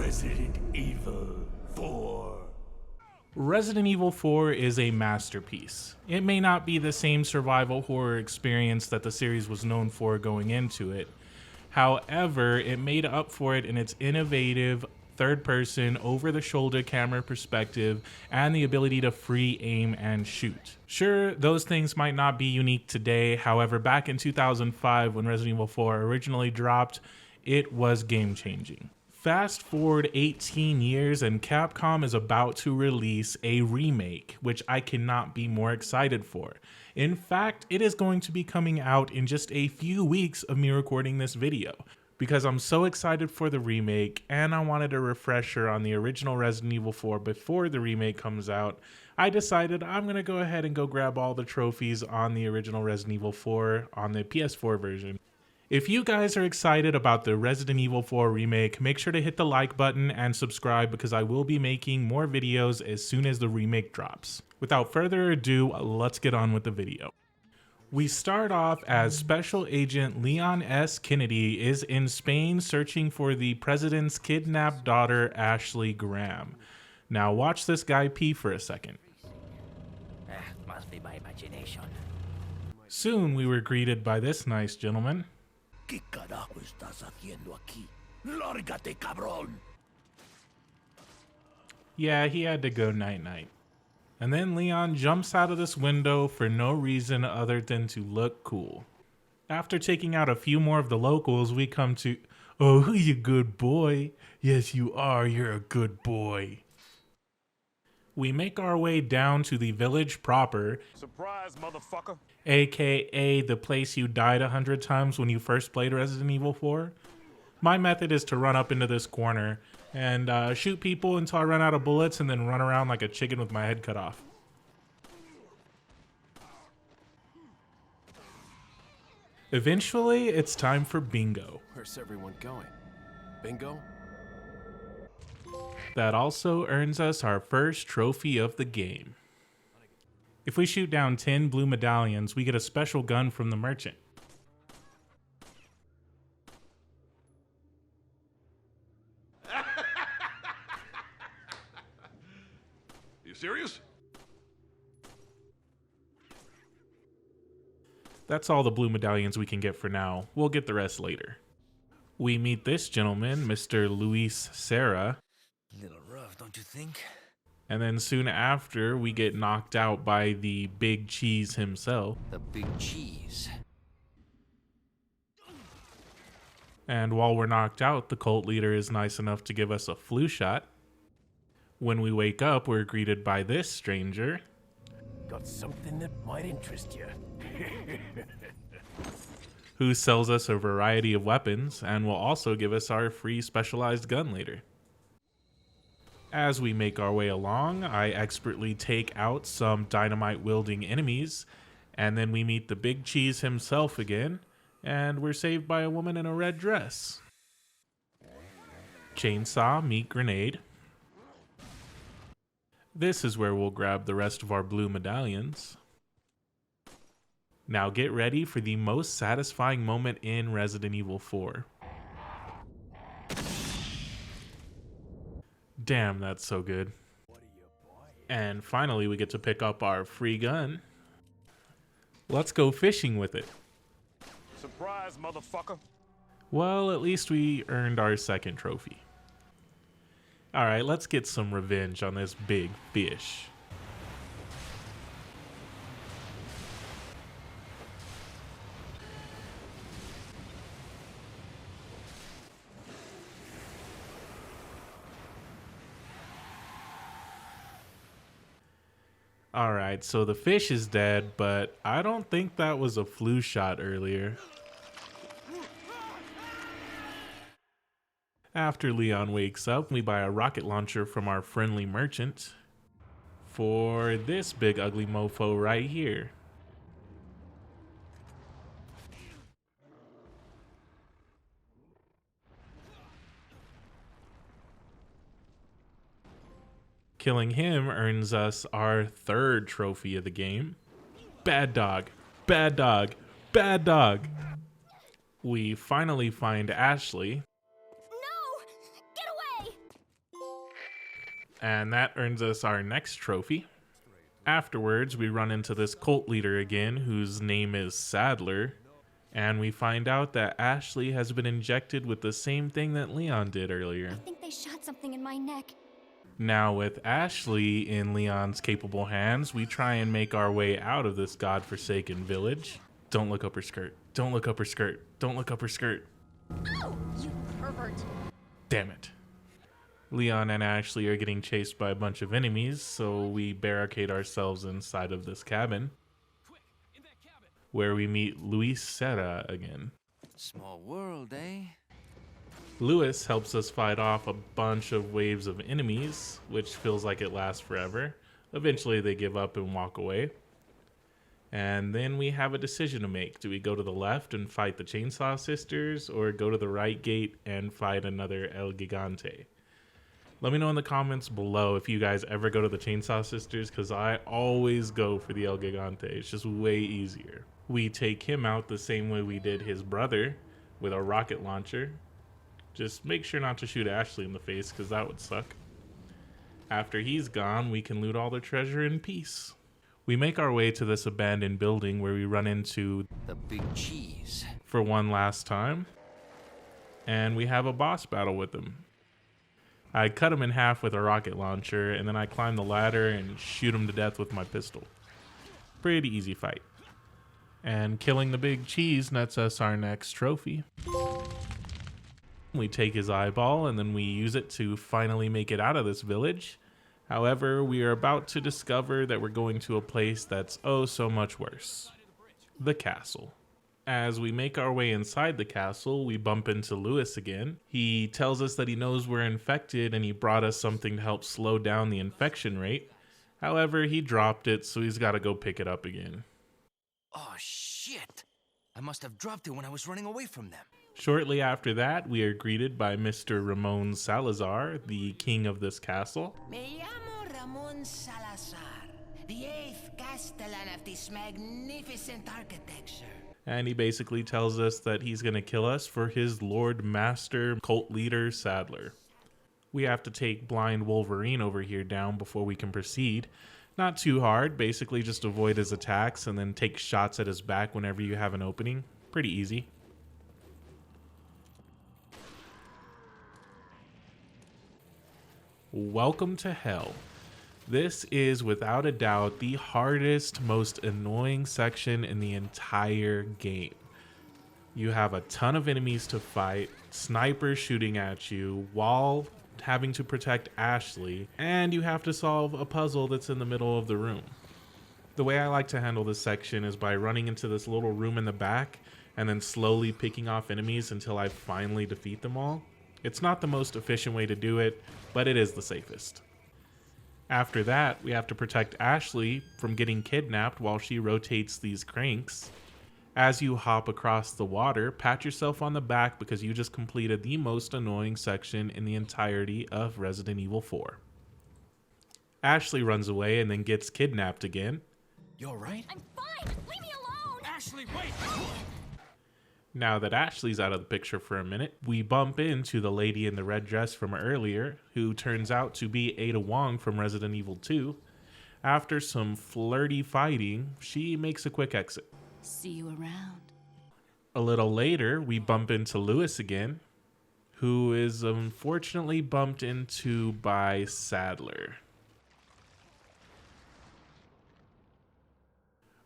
Resident Evil 4. Resident Evil 4 is a masterpiece. It may not be the same survival horror experience that the series was known for going into it. However, it made up for it in its innovative third-person, over-the-shoulder camera perspective and the ability to free aim and shoot. Sure, those things might not be unique today. However, back in 2005 when Resident Evil 4 originally dropped, it was game-changing. Fast forward 18 years and Capcom is about to release a remake, which I cannot be more excited for. In fact, it is going to be coming out in just a few weeks of me recording this video, because I'm so excited for the remake and I wanted a refresher on the original Resident Evil 4 before the remake comes out. I decided I'm going to go ahead and go grab all the trophies on the original Resident Evil 4 on the PS4 version. If you guys are excited about the Resident Evil 4 remake, make sure to hit the like button and subscribe because I will be making more videos as soon as the remake drops. Without further ado, let's get on with the video. We start off as Special Agent Leon S. Kennedy is in Spain searching for the president's kidnapped daughter, Ashley Graham. Now watch this guy pee for a second. Must be my imagination. Soon we were greeted by this nice gentleman. ¿Qué carajo estás haciendo aquí? ¡Lárgate, cabrón! Yeah, he had to go night-night. And then Leon jumps out of this window for no reason other than to look cool. After taking out a few more of the locals, we come to, oh, you good boy. Yes, you are. You're a good boy. We make our way down to the village proper. Surprise, motherfucker. AKA the place you died 100 times when you first played Resident Evil 4. My method is to run up into this corner and shoot people until I run out of bullets and then run around like a chicken with my head cut off. Eventually, it's time for bingo. Where's everyone going? Bingo? That also earns us our first trophy of the game. If we shoot down 10 blue medallions, we get a special gun from the merchant. You serious? That's all the blue medallions we can get for now. We'll get the rest later. We meet this gentleman, Mr. Luis Serra. Little rough, don't you think? And then soon after, we get knocked out by the Big Cheese himself. The big cheese. And while we're knocked out, the cult leader is nice enough to give us a flu shot. When we wake up, we're greeted by this stranger. Got something that might interest you. Who sells us a variety of weapons and will also give us our free specialized gun later. As we make our way along, I expertly take out some dynamite-wielding enemies, and then we meet the Big Cheese himself again, and we're saved by a woman in a red dress. Chainsaw, meat grenade. This is where we'll grab the rest of our blue medallions. Now get ready for the most satisfying moment in Resident Evil 4. Damn, that's so good. And finally, we get to pick up our free gun. Let's go fishing with it. Surprise, motherfucker. Well, at least we earned our second trophy. Alright, let's get some revenge on this big fish. Alright, so the fish is dead, but I don't think that was a flu shot earlier. After Leon wakes up, we buy a rocket launcher from our friendly merchant for this big ugly mofo right here. Killing him earns us our third trophy of the game. Bad dog, bad dog, bad dog. We finally find Ashley. No! Get away! And that earns us our next trophy. Afterwards, we run into this cult leader again, whose name is Sadler, and we find out that Ashley has been injected with the same thing that Leon did earlier. I think they shot something in my neck. Now, with Ashley in Leon's capable hands, we try and make our way out of this godforsaken village. Don't look up her skirt. Don't look up her skirt. Don't look up her skirt. Oh, you pervert. Damn it. Leon and Ashley are getting chased by a bunch of enemies, so we barricade ourselves inside of this cabin, where we meet Luis Serra again. Small world, eh? Luis helps us fight off a bunch of waves of enemies, which feels like it lasts forever. Eventually they give up and walk away. And then we have a decision to make. Do we go to the left and fight the Chainsaw Sisters, or go to the right gate and fight another El Gigante? Let me know in the comments below if you guys ever go to the Chainsaw Sisters, because I always go for the El Gigante. It's just way easier. We take him out the same way we did his brother, with a rocket launcher. Just make sure not to shoot Ashley in the face, because that would suck. After he's gone, we can loot all the treasure in peace. We make our way to this abandoned building where we run into The big cheese. for one last time, and we have a boss battle with him. I cut him in half with a rocket launcher, and then I climb the ladder and shoot him to death with my pistol. Pretty easy fight. And killing the big cheese nets us our next trophy. We take his eyeball and then we use it to finally make it out of this village. However, we are about to discover that we're going to a place that's oh so much worse. The castle. As we make our way inside the castle, we bump into Luis again. He tells us that he knows we're infected and he brought us something to help slow down the infection rate. However, he dropped it, so he's got to go pick it up again. Oh, shit. I must have dropped it when I was running away from them. Shortly after that, we are greeted by Mr. Ramon Salazar, the king of this castle. Me llamo Ramon Salazar, the 8th Castellan of this magnificent architecture. And he basically tells us that he's going to kill us for his Lord Master cult leader Sadler. We have to take Blind Wolverine over here down before we can proceed. Not too hard, basically just avoid his attacks and then take shots at his back whenever you have an opening. Pretty easy. Welcome to Hell. This is without a doubt the hardest, most annoying section in the entire game. You have a ton of enemies to fight, snipers shooting at you while having to protect Ashley, and you have to solve a puzzle that's in the middle of the room. The way I like to handle this section is by running into this little room in the back and then slowly picking off enemies until I finally defeat them all. It's not the most efficient way to do it, but it is the safest. After that, we have to protect Ashley from getting kidnapped while she rotates these cranks. As you hop across the water, pat yourself on the back because you just completed the most annoying section in the entirety of Resident Evil 4. Ashley runs away and then gets kidnapped again. You alright? I'm fine. Leave me alone. Ashley, wait! Now that Ashley's out of the picture for a minute, we bump into the lady in the red dress from earlier, who turns out to be Ada Wong from Resident Evil 2. After some flirty fighting, she makes a quick exit. See you around. A little later, we bump into Luis again, who is unfortunately bumped into by Sadler.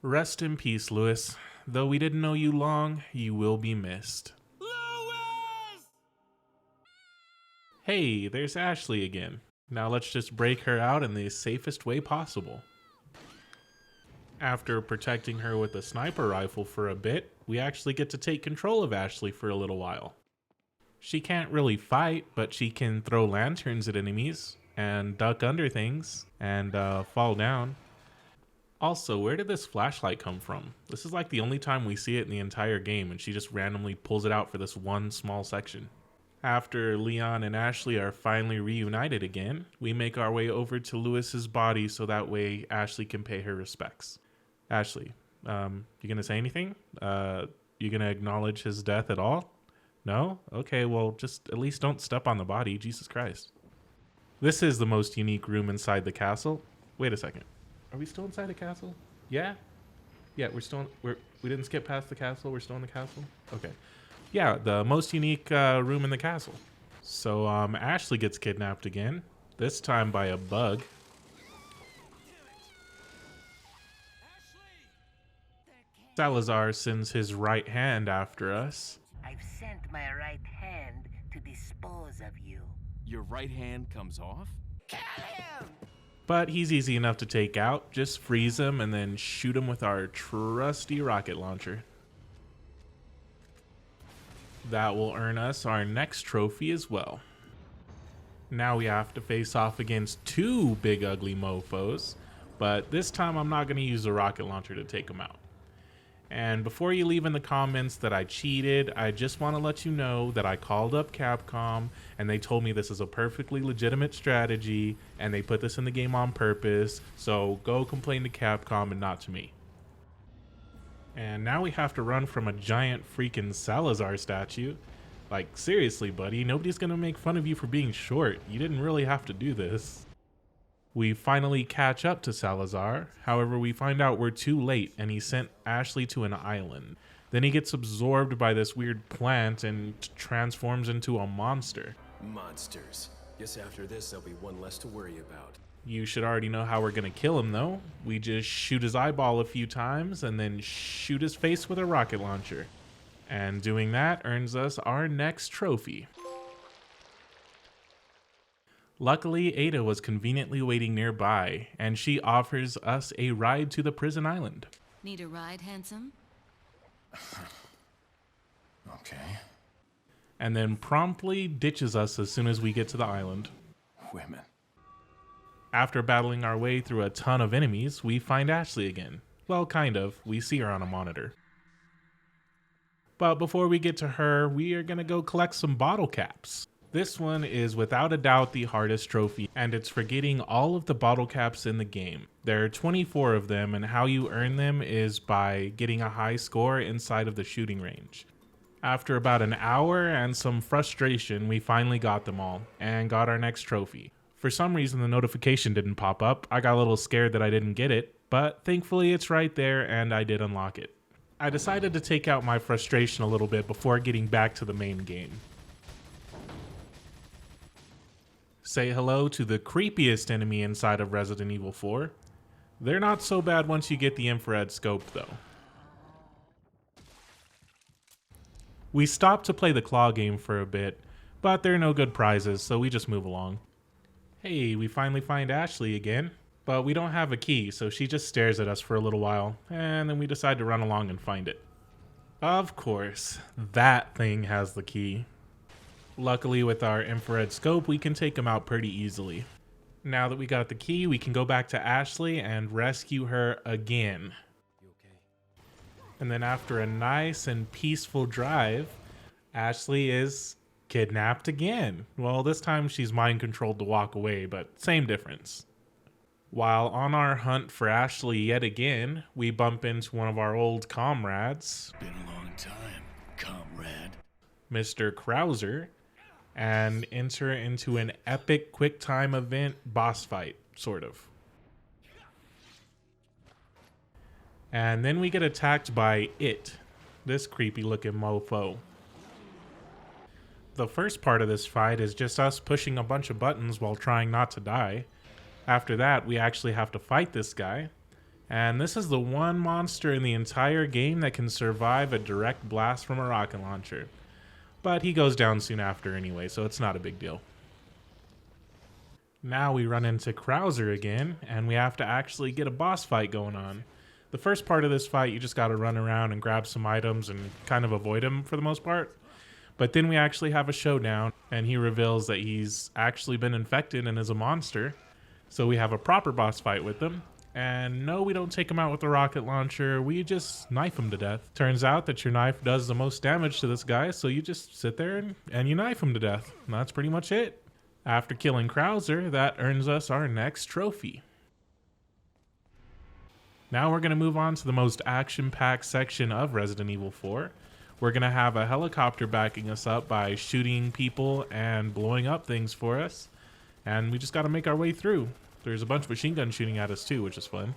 Rest in peace, Luis. Though we didn't know you long, you will be missed. Louis! Hey, there's Ashley again. Now let's just break her out in the safest way possible. After protecting her with a sniper rifle for a bit, we actually get to take control of Ashley for a little while. She can't really fight, but she can throw lanterns at enemies and duck under things and fall down. Also, where did this flashlight come from? This is like the only time we see it in the entire game, and she just randomly pulls it out for this one small section. After Leon and Ashley are finally reunited again, we make our way over to Luis's body so that way Ashley can pay her respects. Ashley, you gonna say anything? You gonna acknowledge his death at all? No? Okay, well, just at least don't step on the body, Jesus Christ. This is the most unique room inside the castle. Wait a second. Are we still inside the castle? Yeah? Yeah, we didn't skip past the castle. We're still in the castle? Okay. Yeah, the most unique room in the castle. So Ashley gets kidnapped again, this time by a bug. Salazar sends his right hand after us. I've sent my right hand to dispose of you. Your right hand comes off? Kill him! But he's easy enough to take out. Just freeze him and then shoot him with our trusty rocket launcher. That will earn us our next trophy as well. Now we have to face off against two big ugly mofos, but this time I'm not going to use a rocket launcher to take them out. And before you leave in the comments that I cheated, I just want to let you know that I called up Capcom and they told me this is a perfectly legitimate strategy and they put this in the game on purpose, so go complain to Capcom and not to me. And now we have to run from a giant freaking Salazar statue. Like, seriously, buddy, nobody's gonna make fun of you for being short. You didn't really have to do this. We finally catch up to Salazar. However, we find out we're too late and he sent Ashley to an island. Then he gets absorbed by this weird plant and transforms into a monster. Monsters. Guess after this, there'll be one less to worry about. You should already know how we're gonna kill him though. We just shoot his eyeball a few times and then shoot his face with a rocket launcher. And doing that earns us our next trophy. Luckily, Ada was conveniently waiting nearby, and she offers us a ride to the prison island. Need a ride, handsome? Okay. And then promptly ditches us as soon as we get to the island. Women. After battling our way through a ton of enemies, we find Ashley again. Well, kind of. We see her on a monitor. But before we get to her, we are going to go collect some bottle caps. This one is without a doubt the hardest trophy, and it's for getting all of the bottle caps in the game. There are 24 of them, and how you earn them is by getting a high score inside of the shooting range. After about an hour and some frustration, we finally got them all, and got our next trophy. For some reason, the notification didn't pop up. I got a little scared that I didn't get it, but thankfully it's right there, and I did unlock it. I decided to take out my frustration a little bit before getting back to the main game. Say hello to the creepiest enemy inside of Resident Evil 4. They're not so bad once you get the infrared scope though. We stopped to play the claw game for a bit, but there are no good prizes, so we just move along. Hey, we finally find Ashley again, but we don't have a key, so she just stares at us for a little while, and then we decide to run along and find it. Of course, that thing has the key. Luckily, with our infrared scope, we can take him out pretty easily. Now that we got the key, we can go back to Ashley and rescue her again. You okay? And then after a nice and peaceful drive, Ashley is kidnapped again. Well, this time she's mind controlled to walk away, but same difference. While on our hunt for Ashley yet again, we bump into one of our old comrades, Been a long time, comrade. Mr. Krauser, and enter into an epic quick time event boss fight, sort of. And then we get attacked by it, this creepy looking mofo. The first part of this fight is just us pushing a bunch of buttons while trying not to die. After that, we actually have to fight this guy. And this is the one monster in the entire game that can survive a direct blast from a rocket launcher. But he goes down soon after anyway, so it's not a big deal. Now we run into Krauser again, and we have to actually get a boss fight going on. The first part of this fight, you just gotta run around and grab some items and kind of avoid him for the most part. But then we actually have a showdown, and he reveals that he's actually been infected and is a monster. So we have a proper boss fight with him. And no, we don't take him out with a rocket launcher, we just knife him to death. Turns out that your knife does the most damage to this guy, so you just sit there and you knife him to death. And that's pretty much it. After killing Krauser, that earns us our next trophy. Now we're going to move on to the most action-packed section of Resident Evil 4. We're going to have a helicopter backing us up by shooting people and blowing up things for us. And we just got to make our way through. There's a bunch of machine guns shooting at us too, which is fun.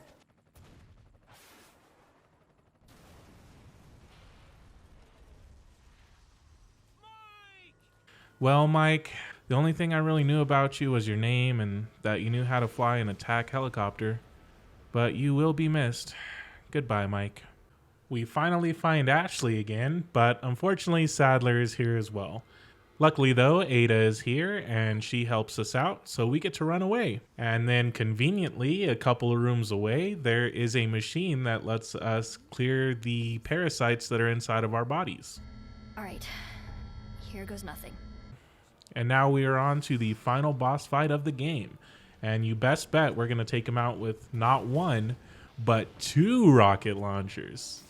Well, Mike, the only thing I really knew about you was your name and that you knew how to fly an attack helicopter. But you will be missed. Goodbye, Mike. We finally find Ashley again, but unfortunately Sadler is here as well. Luckily though, Ada is here and she helps us out, so we get to run away. And then conveniently, a couple of rooms away, there is a machine that lets us clear the parasites that are inside of our bodies. All right, here goes nothing. And now we are on to the final boss fight of the game. And you best bet we're going to take him out with not one, but 2 rocket launchers.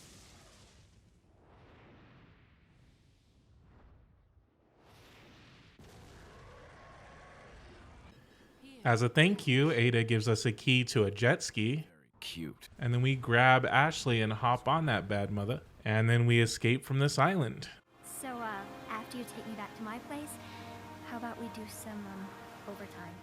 As a thank you, Ada gives us a key to a jet ski. Cute. And then we grab Ashley and hop on that bad mother. And then we escape from this island. So, after you take me back to my place, how about we do some, overtime?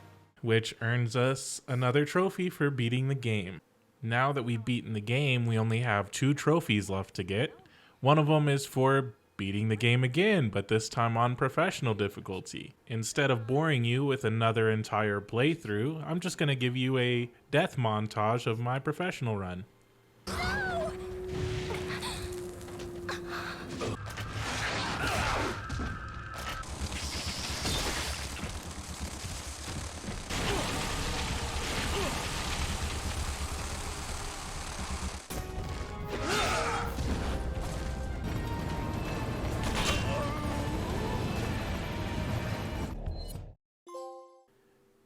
Which earns us another trophy for beating the game. Now that we've beaten the game, we only have 2 trophies left to get. One of them is for beating the game again, but this time on professional difficulty. Instead of boring you with another entire playthrough, I'm just going to give you a death montage of my professional run.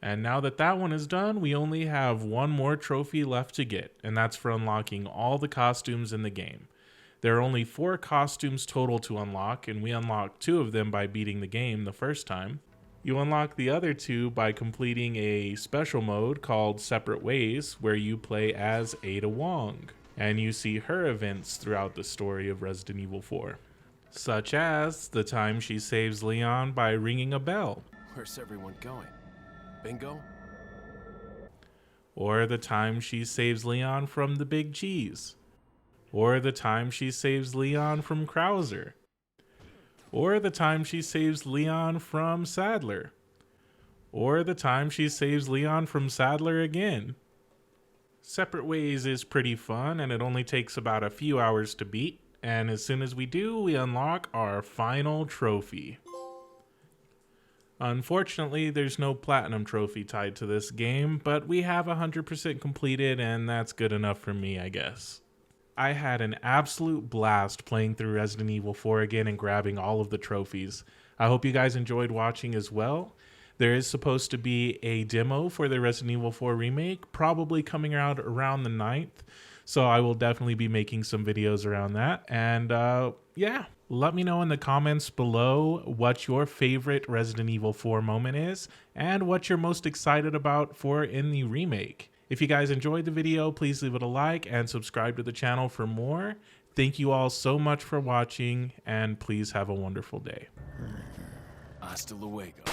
And now that that one is done, we only have one more trophy left to get, and that's for unlocking all the costumes in the game. There are only 4 costumes total to unlock, and we unlocked 2 of them by beating the game the first time. You unlock the other 2 by completing a special mode called Separate Ways, where you play as Ada Wong, and you see her events throughout the story of Resident Evil 4. Such as the time she saves Leon by ringing a bell. Where's everyone going? Bingo? Or the time she saves Leon from the Big Cheese. Or the time she saves Leon from Krauser. Or the time she saves Leon from Sadler. Or the time she saves Leon from Sadler again. Separate Ways is pretty fun, and it only takes about a few hours to beat. And as soon as we do, we unlock our final trophy. Unfortunately, there's no platinum trophy tied to this game, but we have 100% completed, and that's good enough for me, I guess. I had an absolute blast playing through Resident Evil 4 again and grabbing all of the trophies. I hope you guys enjoyed watching as well. There is supposed to be a demo for the Resident Evil 4 remake, probably coming out around the 9th, so I will definitely be making some videos around that. And yeah, let me know in the comments below what your favorite Resident Evil 4 moment is and what you're most excited about for in the remake. If you guys enjoyed the video, please leave it a like and subscribe to the channel for more. Thank you all so much for watching, and please have a wonderful day. Hasta luego.